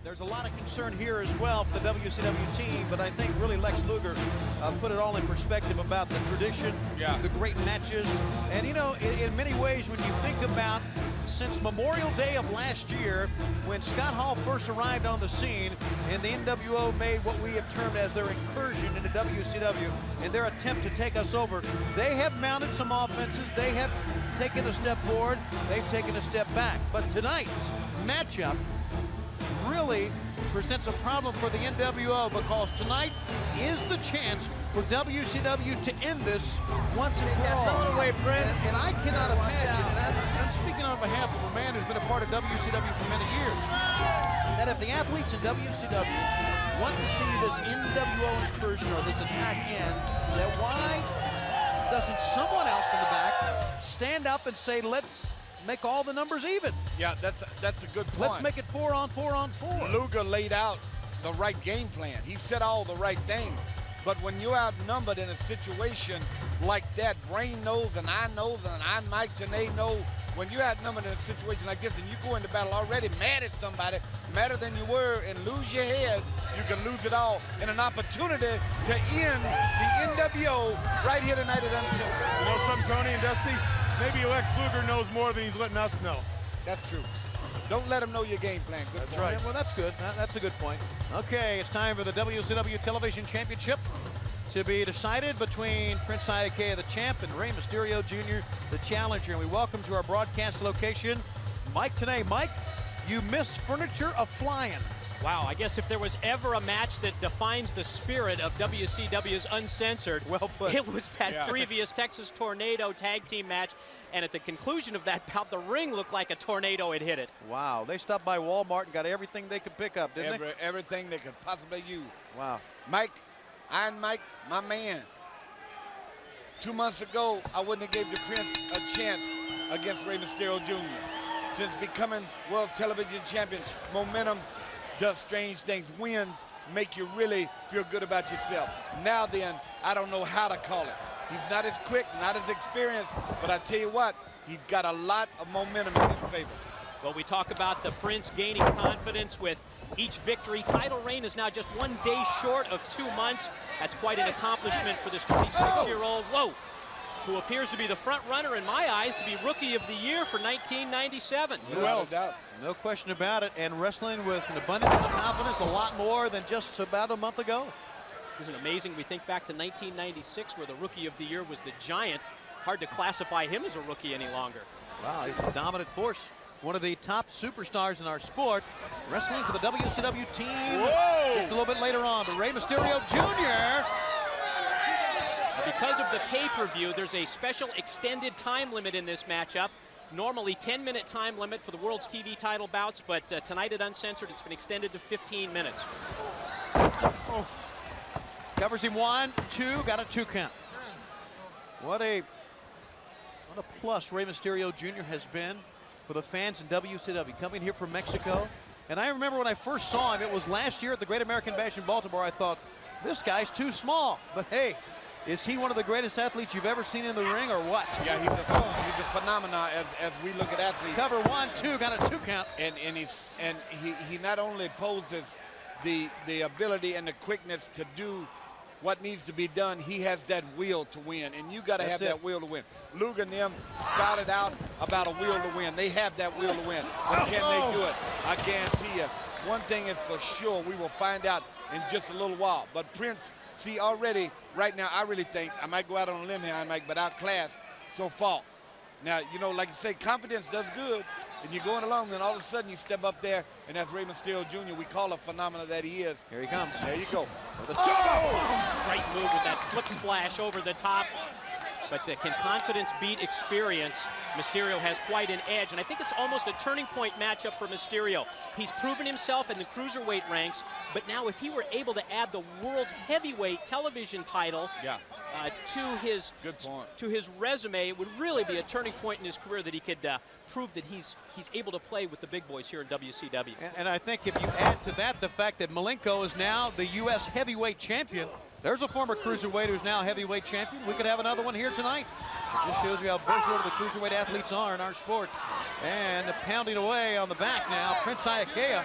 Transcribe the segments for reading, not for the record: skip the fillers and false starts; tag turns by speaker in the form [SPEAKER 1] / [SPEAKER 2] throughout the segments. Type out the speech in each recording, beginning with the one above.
[SPEAKER 1] There's a lot of concern here as well for the WCW team, but I think really Lex Luger put it all in perspective about the tradition, the great matches. And, you know, in many ways, when you think about since Memorial Day of last year, when Scott Hall first arrived on the scene and the NWO made what we have termed as their incursion into WCW and their attempt to take us over, they have mounted some offenses. They have taken a step forward. They've taken a step back. But tonight's matchup really presents a problem for the NWO, because tonight is the chance for WCW to end this once and for all.
[SPEAKER 2] Blown away, Prince.
[SPEAKER 1] And I cannot imagine, and I'm speaking on behalf of a man who's been a part of WCW for many years, that if the athletes in WCW want to see this NWO incursion or this attack end, that why doesn't someone else in the back stand up and say, let's make all the numbers even?
[SPEAKER 3] Yeah, that's a good point.
[SPEAKER 1] Let's make it 4 on 4 on 4.
[SPEAKER 3] Luger laid out the right game plan. He said all the right things. But when you're outnumbered in a situation like that, Brain knows and I Mike Tenay know, when you're outnumbered in a situation like this and you go into battle already mad at somebody, madder than you were, and lose your head, you can lose it all in an opportunity to end the NWO right here tonight at Uncensored.
[SPEAKER 4] You know something, Tony and Dusty? Maybe Lex Luger knows more than he's letting us know.
[SPEAKER 3] That's true. Don't let him know your game plan. Good
[SPEAKER 1] That's
[SPEAKER 3] point.
[SPEAKER 1] right. Well, that's good. That's a good point. Okay, it's time for the WCW Television Championship to be decided between Prince Iaukea, the champ, and Rey Mysterio Jr., the challenger. And we welcome to our broadcast location Mike Tenay. Mike, you missed furniture a-flying.
[SPEAKER 5] Wow, I guess if there was ever a match that defines the spirit of WCW's Uncensored,
[SPEAKER 1] well put.
[SPEAKER 5] It was that previous Texas Tornado tag team match. And at the conclusion of that bout, the ring looked like a tornado had hit it.
[SPEAKER 1] Wow, they stopped by Walmart and got everything they could pick up, didn't they?
[SPEAKER 3] Everything they could possibly use.
[SPEAKER 1] Wow.
[SPEAKER 3] Mike, Iron Mike, my man. 2 months ago, I wouldn't have gave the Prince a chance against Rey Mysterio Jr. Since becoming World Television Champion, momentum does strange things. Wins make you really feel good about yourself. Now then, I don't know how to call it. He's not as quick, not as experienced, but I tell you what, he's got a lot of momentum in his favor.
[SPEAKER 5] Well, we talk about the Prince gaining confidence with each victory. Title reign is now just 1 day short of 2 months. That's quite an accomplishment for this 26-year-old, who appears to be the front runner in my eyes to be Rookie of the Year for 1997.
[SPEAKER 1] Who else? No question about it. And wrestling with an abundance of confidence, a lot more than just about a month ago.
[SPEAKER 5] Isn't it amazing? We think back to 1996, where the Rookie of the Year was the Giant. Hard to classify him as a rookie any longer.
[SPEAKER 1] Wow, he's a dominant force. One of the top superstars in our sport, wrestling for the WCW team.
[SPEAKER 4] Whoa!
[SPEAKER 1] Just a little bit later on, but Rey Mysterio Jr.
[SPEAKER 5] Because of the pay-per-view, there's a special extended time limit in this matchup. Normally 10-minute time limit for the World's TV title bouts, but tonight at Uncensored, it's been extended to 15 minutes.
[SPEAKER 1] Oh. Covers him 1, 2, got a 2 count. What a plus Rey Mysterio Jr. has been for the fans in WCW, coming here from Mexico. And I remember when I first saw him, it was last year at the Great American Bash in Baltimore. I thought, this guy's too small. But hey, is he one of the greatest athletes you've ever seen in the ring, or what?
[SPEAKER 3] Yeah, he's a phenomenon as we look at athletes.
[SPEAKER 1] Cover 1, 2, got a 2 count.
[SPEAKER 3] And he not only poses the ability and the quickness to do what needs to be done, he has that will to win, and you got to have that will to win. Luger and them started out about a will to win. They have that will to win, but can they do it? I guarantee you, one thing is for sure, we will find out in just a little while. But Prince, see, already right now, I really think, I might go out on a limb here, but outclassed so far. Now, you know, like you say, confidence does good, and you're going along, then all of a sudden you step up there, and that's Rey Mysterio Jr. We call a phenomenon that he is.
[SPEAKER 1] Here he comes.
[SPEAKER 3] There you go.
[SPEAKER 5] Great move with that flip splash over the top. But can confidence beat experience? Mysterio has quite an edge, and I think it's almost a turning point matchup for Mysterio. He's proven himself in the cruiserweight ranks, but now if he were able to add the world's heavyweight television title to his resume, it would really be a turning point in his career that he could prove that he's able to play with the big boys here in WCW.
[SPEAKER 1] And I think if you add to that the fact that Malenko is now the U.S. heavyweight champion, there's a former cruiserweight who's now heavyweight champion. We could have another one here tonight. This shows you how versatile the cruiserweight athletes are in our sport. And pounding away on the back now, Prince Iaukea.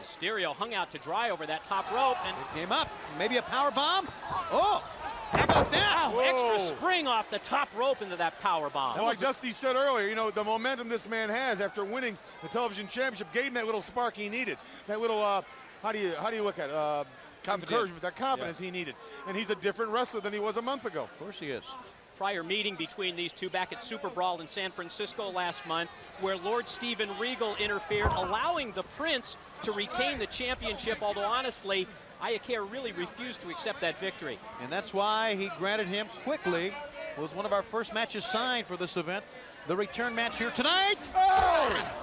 [SPEAKER 5] Mysterio hung out to dry over that top rope, and
[SPEAKER 1] It came up. Maybe a power bomb. Oh, how about that?
[SPEAKER 5] wow, extra spring off the top rope into that power bomb.
[SPEAKER 4] Well, like Dusty said earlier, you know, the momentum this man has after winning the television championship gave him that little spark he needed. That little, how do you look at it? Encouragement, that confidence he needed. And he's a different wrestler than he was a month ago.
[SPEAKER 1] Of course he is.
[SPEAKER 5] Prior meeting between these two back at Super Brawl in San Francisco last month, where Lord Steven Regal interfered, allowing the Prince to retain the championship, although honestly, Iaukea really refused to accept that victory.
[SPEAKER 1] And that's why he granted him quickly. It was one of our first matches signed for this event. The return match here tonight.
[SPEAKER 4] Oh!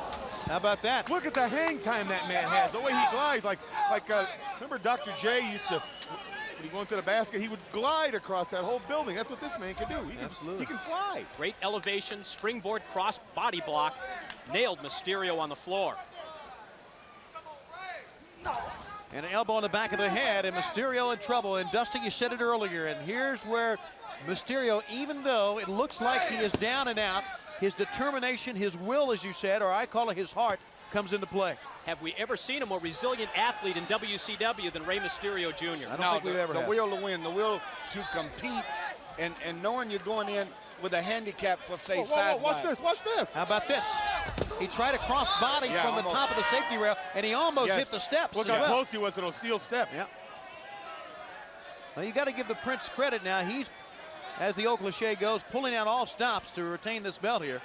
[SPEAKER 1] How about that?
[SPEAKER 4] Look at the hang time that man has. The way he glides, remember Dr. J used to, when he went to the basket, he would glide across that whole building. That's what this man can do. He can fly.
[SPEAKER 5] Great elevation, springboard cross body block, nailed Mysterio on the floor.
[SPEAKER 1] And an elbow in the back of the head, and Mysterio in trouble. And Dusty, you said it earlier, and here's where Mysterio, even though it looks like he is down and out, his determination, his will, as you said, or I call it his heart, comes into play.
[SPEAKER 5] Have we ever seen a more resilient athlete in WCW than Rey Mysterio Jr.?
[SPEAKER 1] I don't think we've ever
[SPEAKER 3] the
[SPEAKER 1] had.
[SPEAKER 3] will to win, the will to compete, and knowing you're going in with a handicap for, say, size.
[SPEAKER 4] Watch this, watch this.
[SPEAKER 1] How about this? He tried a cross body from the top of the safety rail, and he almost hit the steps.
[SPEAKER 4] Look how close he was to those steel steps.
[SPEAKER 1] Yeah. Well, you got to give the Prince credit now. He's, as the old cliche goes, pulling out all stops to retain this belt here.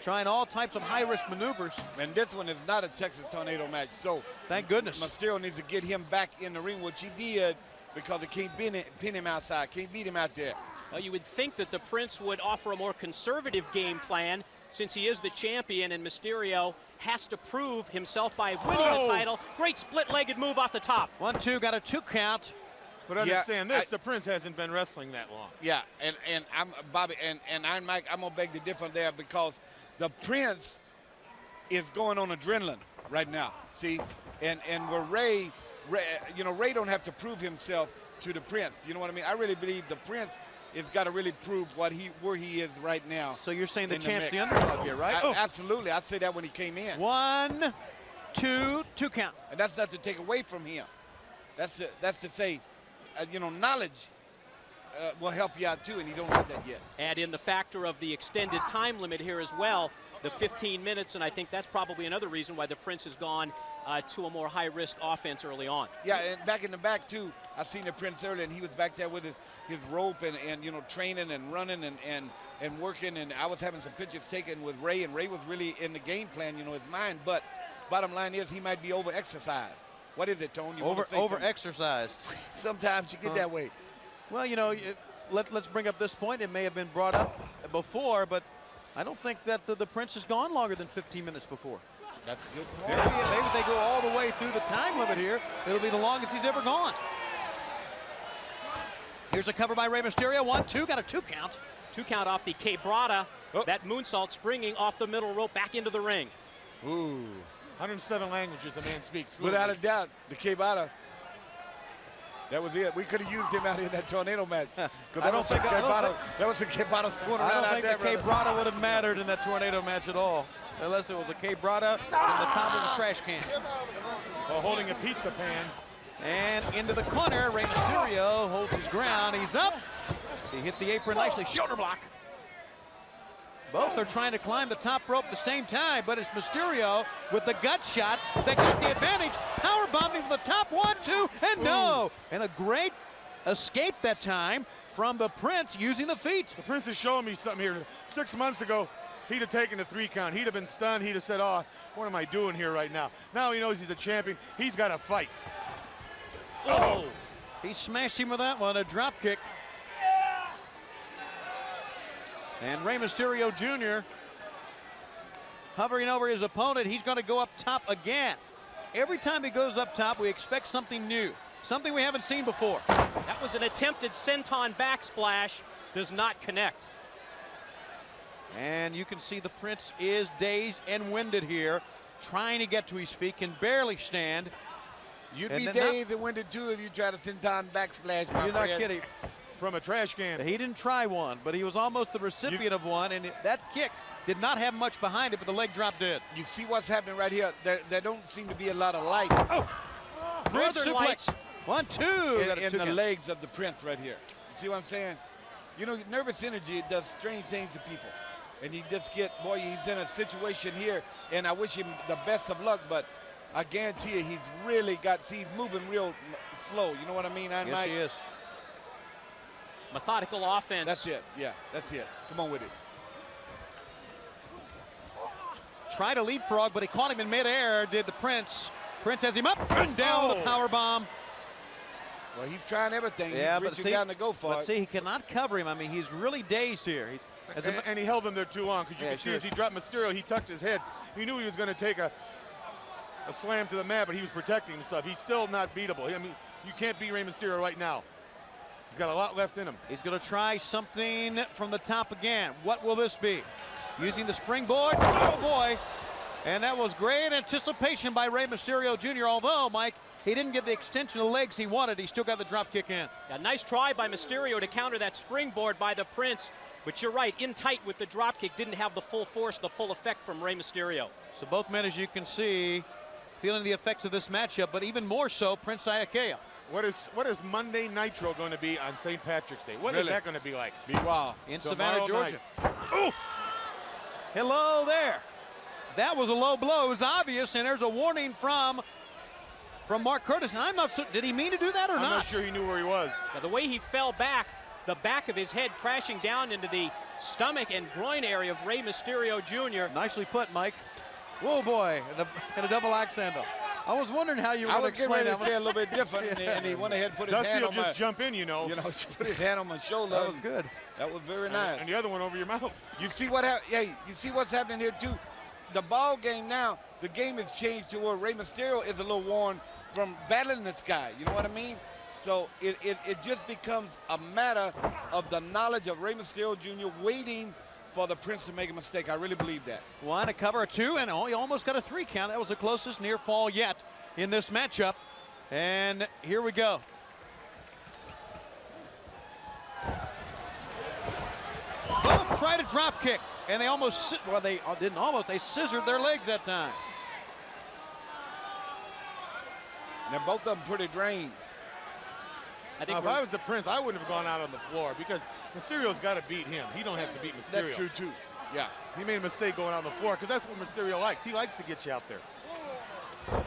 [SPEAKER 1] Trying all types of high-risk maneuvers.
[SPEAKER 3] And this one is not a Texas Tornado match, so
[SPEAKER 1] thank goodness.
[SPEAKER 3] Mysterio needs to get him back in the ring, which he did, because they can't pin him outside, can't beat him out there.
[SPEAKER 5] Well, you would think that the Prince would offer a more conservative game plan since he is the champion, and Mysterio has to prove himself by winning the title. Great split-legged move off the top.
[SPEAKER 1] 1-2, got a 2 count.
[SPEAKER 4] But understand this, the Prince hasn't been wrestling that long.
[SPEAKER 3] Yeah, and I'm Bobby, and I'm Mike, I'm gonna beg the difference there, because the Prince is going on adrenaline right now. See, and where Ray, you know, Ray don't have to prove himself to the Prince. You know what I mean? I really believe the Prince has got to really prove where he is right now.
[SPEAKER 1] So you're saying the champ's the underdog here, right?
[SPEAKER 3] Absolutely. I said that when he came in.
[SPEAKER 1] 1, 2, 2 count.
[SPEAKER 3] And that's not to take away from him. That's to say, you know, knowledge will help you out too, and he don't have that yet.
[SPEAKER 5] Add in the factor of the extended time limit here as well, the 15 minutes, and I think that's probably another reason why the Prince has gone to a more high-risk offense early on.
[SPEAKER 3] Yeah, and back in the back too, I seen the Prince earlier, and he was back there with his rope and you know, training and running and working, and I was having some pictures taken with Ray, and Ray was really in the game plan, you know, his mind, but bottom line is he might be over-exercised. What is it, Tony?
[SPEAKER 1] Over-exercised.
[SPEAKER 3] Sometimes you get that way.
[SPEAKER 1] Well, you know, let's bring up this point. It may have been brought up before, but I don't think that the Prince has gone longer than 15 minutes before.
[SPEAKER 3] That's a good point.
[SPEAKER 1] Maybe they go all the way through the time limit here. It'll be the longest he's ever gone. Here's a cover by Rey Mysterio. 1-2, got a 2 count.
[SPEAKER 5] 2 count off the quebrada. That moonsault springing off the middle rope back into the ring.
[SPEAKER 3] Ooh.
[SPEAKER 4] 107 languages a man speaks.
[SPEAKER 3] Without a doubt, the quebrada. That was it. We could have used him out in that tornado match. Because that was some quebradas going around out there.
[SPEAKER 1] I don't think the quebrada would have mattered in that tornado match at all. Unless it was a quebrada from the top of a trash can.
[SPEAKER 4] While holding a pizza pan.
[SPEAKER 1] And into the corner, Rey Mysterio holds his ground. He's up. He hit the apron nicely. Shoulder block. Both are trying to climb the top rope at the same time, but it's Mysterio with the gut shot that got the advantage. Power bombing from the top, 1-2, and no. And a great escape that time from the Prince using the feet.
[SPEAKER 4] The Prince is showing me something here. 6 months ago, he'd have taken the 3 count. He'd have been stunned. He'd have said, oh, what am I doing here right now? Now he knows he's a champion. He's got to fight.
[SPEAKER 5] Oh.
[SPEAKER 1] He smashed him with that one, a drop kick. And Rey Mysterio Jr. hovering over his opponent. He's going to go up top again. Every time he goes up top, we expect something new, something we haven't seen before.
[SPEAKER 5] That was an attempted senton backsplash. Does not connect.
[SPEAKER 1] And you can see the Prince is dazed and winded here, trying to get to his feet, can barely stand.
[SPEAKER 3] You'd be dazed and winded too if you try to senton backsplash, my friend.
[SPEAKER 1] You're not kidding.
[SPEAKER 4] From a trash can.
[SPEAKER 1] He didn't try one, but he was almost the recipient of one, and that kick Did not have much behind it, but the leg drop did.
[SPEAKER 3] You see what's happening right here? There don't seem to be a lot of life
[SPEAKER 1] Great
[SPEAKER 5] Northern
[SPEAKER 1] suplex.
[SPEAKER 5] Lights.
[SPEAKER 1] 1, 2.
[SPEAKER 3] in the legs of the Prince right here. You see what I'm saying? You know, nervous energy does strange things to people. And you just get, boy, he's in a situation here, and I wish him the best of luck, but I guarantee you he's really he's moving real slow. You know what I mean,
[SPEAKER 1] Yes,
[SPEAKER 3] Mike?
[SPEAKER 1] he is.
[SPEAKER 5] Methodical offense.
[SPEAKER 3] That's it. Yeah, that's it. Come on with it.
[SPEAKER 1] Tried to leapfrog, but he caught him in midair, did the Prince. Prince has him up and down with a power bomb.
[SPEAKER 3] Well, he's trying everything.
[SPEAKER 1] Yeah,
[SPEAKER 3] he's reaching down to go for
[SPEAKER 1] but
[SPEAKER 3] it.
[SPEAKER 1] see, he cannot cover him. I mean, he's really dazed here.
[SPEAKER 4] And he held him there too long, because you can see as he dropped Mysterio, he tucked his head. He knew he was going to take a slam to the mat, but he was protecting himself. He's still not beatable. I mean, you can't beat Rey Mysterio right now. He's got a lot left in him.
[SPEAKER 1] He's going to try something from the top again. What will this be? Using the springboard. Oh, boy. And that was great anticipation by Rey Mysterio Jr., although, Mike, he didn't get the extension of legs he wanted. He still got the drop kick in.
[SPEAKER 5] A nice try by Mysterio to counter that springboard by the Prince. But you're right, in tight with the drop kick, didn't have the full force, the full effect from Rey Mysterio.
[SPEAKER 1] So both men, as you can see, feeling the effects of this matchup, but even more so, Prince Iaukea.
[SPEAKER 4] What is Monday Nitro going to be on St. Patrick's Day? What is that going to be like?
[SPEAKER 3] Be wild.
[SPEAKER 1] In
[SPEAKER 4] Tomorrow
[SPEAKER 1] Savannah, Georgia.
[SPEAKER 4] night. Oh!
[SPEAKER 1] Hello there. That was a low blow. It was obvious, and there's a warning from Mark Curtis. And I'm not sure, did he mean to do that or
[SPEAKER 4] I'm
[SPEAKER 1] not?
[SPEAKER 4] not sure he knew where he was.
[SPEAKER 5] Now, the way he fell back, the back of his head crashing down into the stomach and groin area of Rey Mysterio Jr.
[SPEAKER 1] Nicely put, Mike. Whoa, boy, and a double axe handle. I was wondering how you were going to explain that.
[SPEAKER 3] I was getting ready to say a little bit different, and he went ahead and put his hand on my...
[SPEAKER 4] just jump in, you know.
[SPEAKER 3] Put his hand on my shoulder.
[SPEAKER 1] That was good.
[SPEAKER 3] That was very nice.
[SPEAKER 4] And the other one over your mouth.
[SPEAKER 3] You see what you see what's happening here too. The ball game now, the game has changed to where Rey Mysterio is a little worn from battling this guy. You know what I mean? So it just becomes a matter of the knowledge of Rey Mysterio Jr. waiting for the Prince to make a mistake. I really believe that.
[SPEAKER 1] 1, a cover, a 2, and he almost got a 3 count. That was the closest near fall yet in this matchup. And here we go. Both tried a drop kick, and they almost, well, they didn't almost, they scissored their legs that time.
[SPEAKER 3] Now both of them pretty drained.
[SPEAKER 5] I think
[SPEAKER 4] if I was the Prince, I wouldn't have gone out on the floor, because Mysterio's got to beat him. He don't have to beat Mysterio.
[SPEAKER 3] That's true too. Yeah.
[SPEAKER 4] He made a mistake going out on the floor, because that's what Mysterio likes. He likes to get you out there.
[SPEAKER 5] I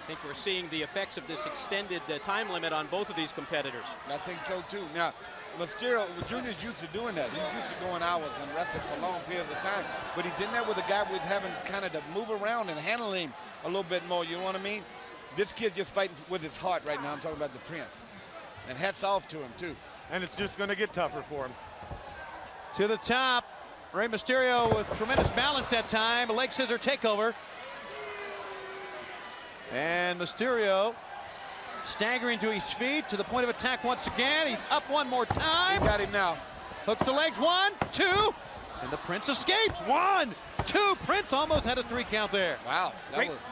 [SPEAKER 5] think we're seeing the effects of this extended time limit on both of these competitors.
[SPEAKER 3] I think so too. Now, Mysterio Jr.'s used to doing that. He's used to going hours and wrestling for long periods of time. But he's in there with a guy who's having kind of to move around and handle him a little bit more. You know what I mean? This kid just fighting with his heart right now. I'm talking about the Prince. And hats off to him too.
[SPEAKER 4] And it's just going to get tougher for him.
[SPEAKER 1] To the top, Rey Mysterio with tremendous balance that time. A leg scissor takeover. And Mysterio staggering to his feet to the point of attack once again. He's up one more time.
[SPEAKER 3] He got him now.
[SPEAKER 1] Hooks the legs, 1, 2, and the Prince escapes. 1, 2. Prince almost had a 3 count there.
[SPEAKER 3] Wow.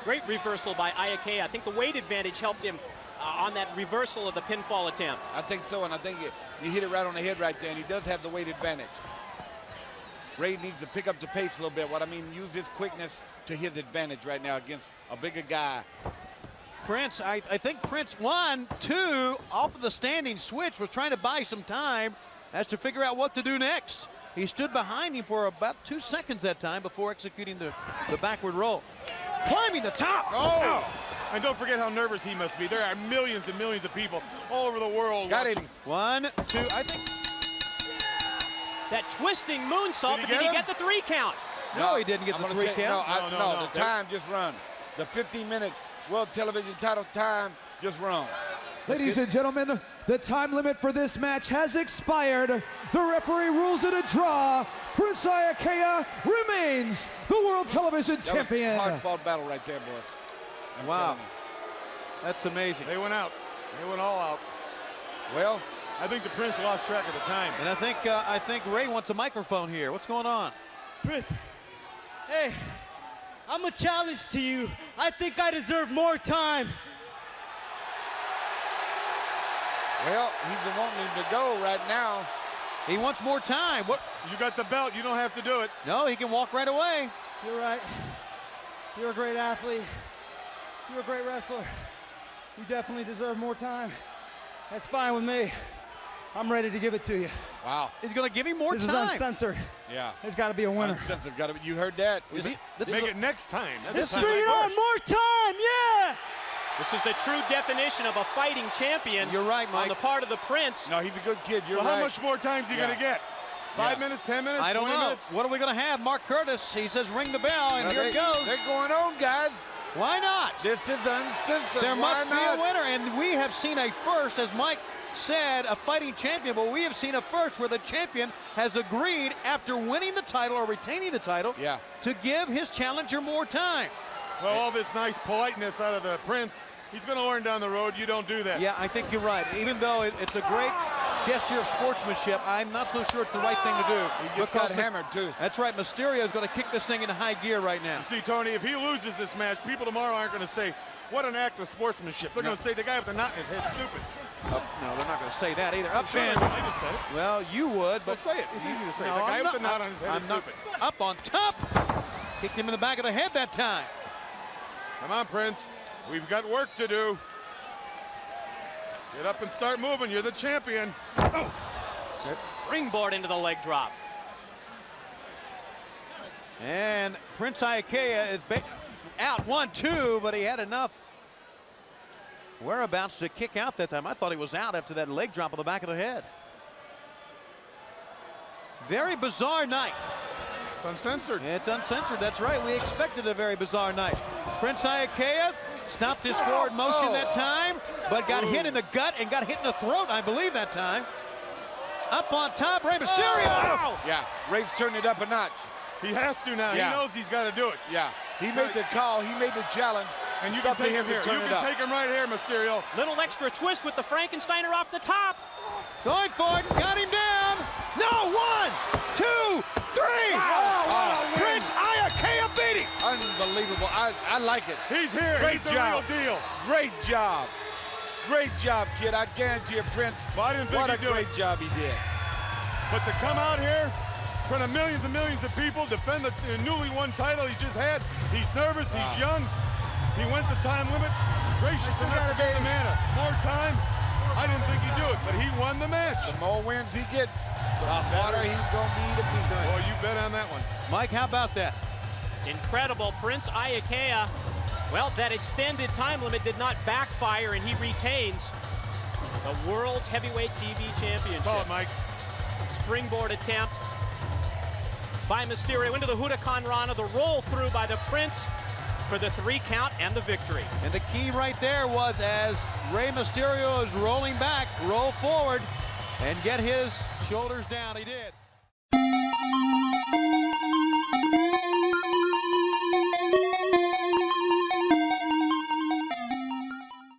[SPEAKER 5] Great reversal by Iaukea. I think the weight advantage helped him on that reversal of the pinfall attempt.
[SPEAKER 3] I think so, and I think you hit it right on the head right there, and he does have the weight advantage. Rey needs to pick up the pace a little bit. What I mean, use his quickness to his advantage right now against a bigger guy.
[SPEAKER 1] Prince, I think Prince 1, 2 off of the standing switch was trying to buy some time as to figure out what to do next. He stood behind him for about 2 seconds that time before executing the backward roll. Climbing the top.
[SPEAKER 4] Oh! And don't forget how nervous he must be. There are millions and millions of people all over the world
[SPEAKER 3] Got
[SPEAKER 4] watching.
[SPEAKER 3] him.
[SPEAKER 1] 1, 2, I think.
[SPEAKER 5] That twisting moonsault, but did he get the 3 count?
[SPEAKER 1] No, he didn't get the 3 count.
[SPEAKER 3] No, the time just run. The 15-minute World Television title time just run.
[SPEAKER 2] Ladies and gentlemen, the time limit for this match has expired. The referee rules it a draw. Prince Iaukea remains the World Television Champion.
[SPEAKER 3] That was a hard-fought battle right there, boys.
[SPEAKER 1] Wow. That's amazing.
[SPEAKER 4] They went out. They went all out.
[SPEAKER 3] Well,
[SPEAKER 4] I think the Prince lost track of the time.
[SPEAKER 1] And I think Rey wants a microphone here. What's going on?
[SPEAKER 6] Prince, hey, I'm a challenge to you. I think I deserve more time.
[SPEAKER 3] Well, he's wanting him to go right now.
[SPEAKER 1] He wants more time. What?
[SPEAKER 4] You got the belt. You don't have to do it.
[SPEAKER 1] No, he can walk right away.
[SPEAKER 6] You're right. You're a great athlete. You're a great wrestler. You definitely deserve more time. That's fine with me. I'm ready to give it to you.
[SPEAKER 3] Wow.
[SPEAKER 1] He's going to give him more
[SPEAKER 6] This
[SPEAKER 1] time.
[SPEAKER 6] is uncensored.
[SPEAKER 3] Yeah.
[SPEAKER 6] There's got to be a winner.
[SPEAKER 3] Uncensored. You heard that?
[SPEAKER 4] Make it next time.
[SPEAKER 6] Let's bring it on. More time. Yeah.
[SPEAKER 5] This is the true definition of a fighting champion.
[SPEAKER 1] You're right, Mike.
[SPEAKER 5] On the part of the Prince.
[SPEAKER 3] No, he's a good kid. You're
[SPEAKER 4] Well,
[SPEAKER 3] right.
[SPEAKER 4] how much more time is he going to get? 5 minutes, 10 minutes,
[SPEAKER 1] I don't
[SPEAKER 4] 20
[SPEAKER 1] know.
[SPEAKER 4] minutes?
[SPEAKER 1] What are we going to have? Mark Curtis, he says ring the bell, and here it goes.
[SPEAKER 3] They're going on, guys.
[SPEAKER 1] Why not?
[SPEAKER 3] This is uncensored.
[SPEAKER 1] There
[SPEAKER 3] Why
[SPEAKER 1] must
[SPEAKER 3] not?
[SPEAKER 1] be a winner, and we have seen a first, as Mike said, a fighting champion, but we have seen a first where the champion has agreed after winning the title or retaining the title to give his challenger more time.
[SPEAKER 4] Well, all this nice politeness out of the Prince, he's going to learn down the road you don't do that.
[SPEAKER 1] Yeah, I think you're right. Even though it's a great gesture of sportsmanship, I'm not so sure it's the right thing to do.
[SPEAKER 3] He just got hammered, too.
[SPEAKER 1] That's right. Mysterio is going to kick this thing into high gear right now.
[SPEAKER 4] See, Tony, if he loses this match, people tomorrow aren't going to say, what an act of sportsmanship. They're going to say the guy with the knot in his head's stupid.
[SPEAKER 1] No, they're not going to say that either. Up
[SPEAKER 4] Sure,
[SPEAKER 1] and
[SPEAKER 4] they just said it.
[SPEAKER 1] well, you would, but
[SPEAKER 4] Well, say it. It's easy to say.
[SPEAKER 1] No,
[SPEAKER 4] the guy
[SPEAKER 1] I'm
[SPEAKER 4] with the
[SPEAKER 1] not-
[SPEAKER 4] knot on his head
[SPEAKER 1] I'm
[SPEAKER 4] is
[SPEAKER 1] not
[SPEAKER 4] stupid.
[SPEAKER 1] up on top. Kicked him in the back of the head that time.
[SPEAKER 4] Come on, Prince. We've got work to do. Get up and start moving. You're the champion.
[SPEAKER 5] Springboard into the leg drop.
[SPEAKER 1] And Prince Iaukea is out 1-2, but he had enough whereabouts to kick out that time. I thought he was out after that leg drop on the back of the head. Very bizarre night.
[SPEAKER 4] It's uncensored.
[SPEAKER 1] It's uncensored, that's right. We expected a very bizarre night. Prince Iaukea stopped his forward motion that time, but got hit in the gut and got hit in the throat, I believe, that time. Up on top, Rey Mysterio.
[SPEAKER 3] Yeah, Rey's turned it up a notch.
[SPEAKER 4] He has to now.
[SPEAKER 3] Yeah.
[SPEAKER 4] He knows he's got to do it.
[SPEAKER 3] Yeah, he made the call. He made the challenge.
[SPEAKER 4] And you
[SPEAKER 3] It's
[SPEAKER 4] can
[SPEAKER 3] up to
[SPEAKER 4] take
[SPEAKER 3] him
[SPEAKER 4] him here.
[SPEAKER 3] to turn
[SPEAKER 4] You
[SPEAKER 3] it
[SPEAKER 4] can
[SPEAKER 3] up.
[SPEAKER 4] take him right here, Mysterio.
[SPEAKER 5] Little extra twist with the Frankensteiner off the top.
[SPEAKER 1] Going for it, got him down. No, 1, 2, 3. Prince Iaukea beat him.
[SPEAKER 3] Unbelievable. I like it.
[SPEAKER 4] He's here.
[SPEAKER 3] Great
[SPEAKER 4] He's
[SPEAKER 3] job.
[SPEAKER 4] the real deal.
[SPEAKER 3] Great job. Great job, kid. I guarantee you, Prince,
[SPEAKER 4] Well, I didn't think
[SPEAKER 3] what a
[SPEAKER 4] he'd do
[SPEAKER 3] great
[SPEAKER 4] it.
[SPEAKER 3] job he did.
[SPEAKER 4] But to come out here in front of millions and millions of people, defend the newly won title he just had, he's nervous, he's young, he went the time limit, gracious enough to give the man more time. I didn't think he'd do it, but he won the match.
[SPEAKER 3] The more wins he gets, the harder he's going to be to beat.
[SPEAKER 4] Boy, you bet on that one.
[SPEAKER 1] Mike, how about that?
[SPEAKER 5] Incredible. Prince Iaukea. Well, that extended time limit did not backfire, and he retains the World's Heavyweight TV Championship.
[SPEAKER 4] Call it, Mike.
[SPEAKER 5] Springboard attempt by Mysterio into the Huracan Rana. The roll through by the Prince for the 3 count and the victory.
[SPEAKER 1] And the key right there was, as Rey Mysterio is rolling back, roll forward and get his shoulders down. He did.